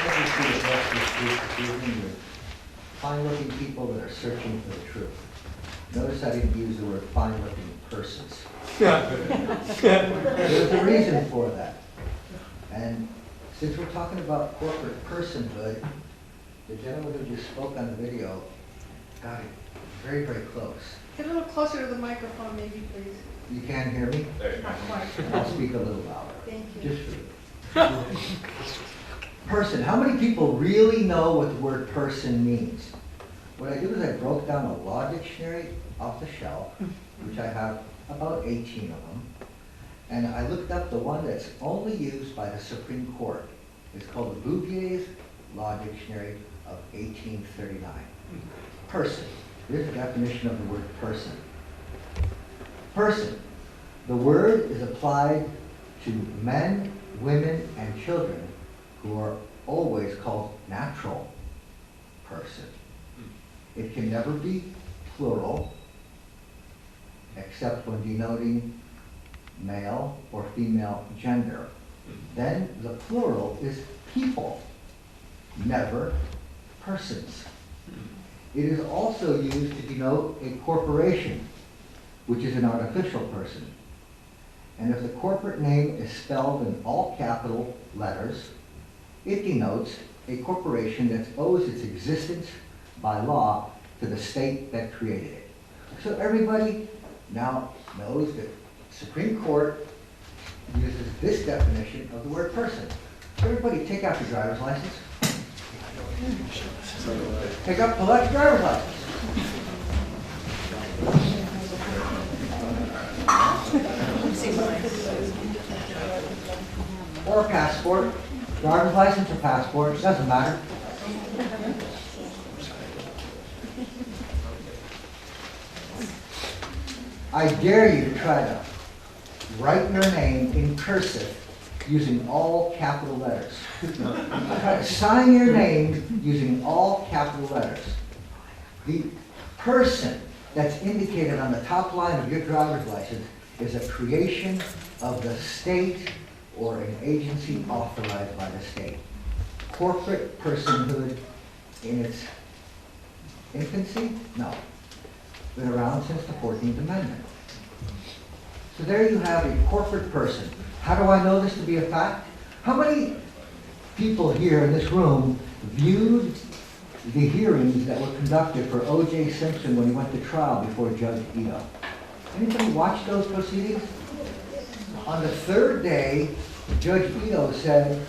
As you see across the street this evening, with fine-looking people that are searching for the truth. Notice I didn't use the word fine-looking persons. There's a reason for that. And since we're talking about corporate personhood, the gentleman who just spoke on the video got it very, very close. Get a little closer to the microphone, maybe, please. You can hear me? Not quite. I'll speak a little louder. Thank you. Just for you. Person. How many people really know what the word person means? What I did is I broke down a law dictionary off the shelf, which I have about 18 of them, and I looked up the one that's only used by the Supreme Court. It's called the Bouvier's Law Dictionary of 1839. Person. Here's the definition of the word person. Person. The word is applied to men, women, and children who are always called natural person. It can never be plural, except when denoting male or female gender. Then the plural is people, never persons. It is also used to denote a corporation, which is an artificial person. And if the corporate name is spelled in all capital letters, it denotes a corporation that owes its existence by law to the state that created it. So everybody now knows that Supreme Court uses this definition of the word person. Everybody take out your driver's license. Pick up the left driver's license. Or a passport. Driver's license or passport, it doesn't matter. I dare you to try to write your name in cursive using all capital letters. Try to sign your name using all capital letters. The person that's indicated on the top line of your driver's license is a creation of the state or an agency authorized by the state. Corporate personhood in its infancy? No. Been around since the 14th Amendment. So there you have a corporate person. How do I know this to be a fact? How many people here in this room viewed the hearings that were conducted for O.J. Simpson when he went to trial before Judge Ito? Anybody watch those proceedings? On the third day, Judge Ito said,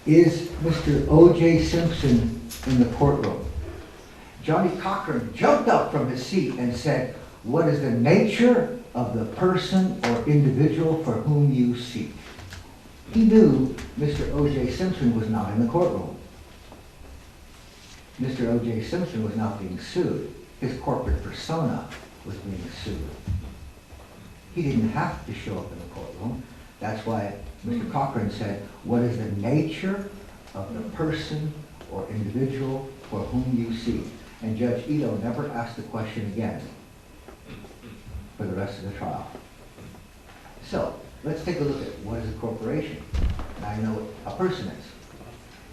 "Is Mr. O.J. Simpson in the courtroom?" Johnny Cochran jumped up from his seat and said, "What is the nature of the person or individual for whom you seek?" He knew Mr. O.J. Simpson was not in the courtroom. Mr. O.J. Simpson was not being sued. His corporate persona was being sued. He didn't have to show up in the courtroom. That's why Mr. Cochran said, "What is the nature of the person or individual for whom you seek?" And Judge Ito never asked the question again for the rest of the trial. So, let's take a look at what is a corporation. And I know what a person is.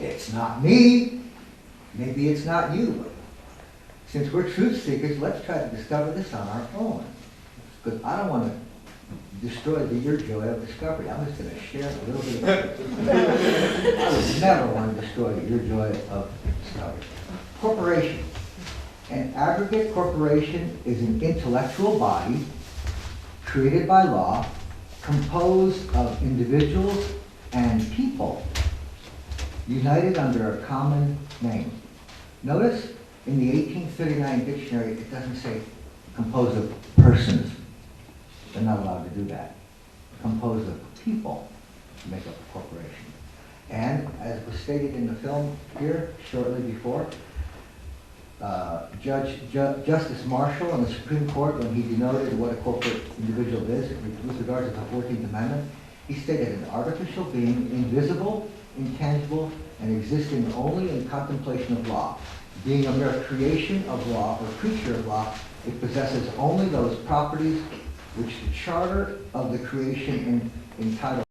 It's not me. Maybe it's not you. But since we're truth seekers, let's try to discover this on our own. Because I don't want to destroy your joy of discovery. I'm just going to share a little bit of it. I would never want to destroy your joy of discovery. Corporation. An aggregate corporation is an intellectual body created by law, composed of individuals and people united under a common name. Notice in the 1839 dictionary, it doesn't say composed of persons. They're not allowed to do that. Composed of people make up a corporation. And as was stated in the film here shortly before, Justice Marshall on the Supreme Court, when he denoted what a corporate individual is with regard to the 14th Amendment, he stated an artificial being, invisible, intangible, and existing only in contemplation of law. Being a mere creation of law or creature of law, it possesses only those properties which the charter of the creation entitles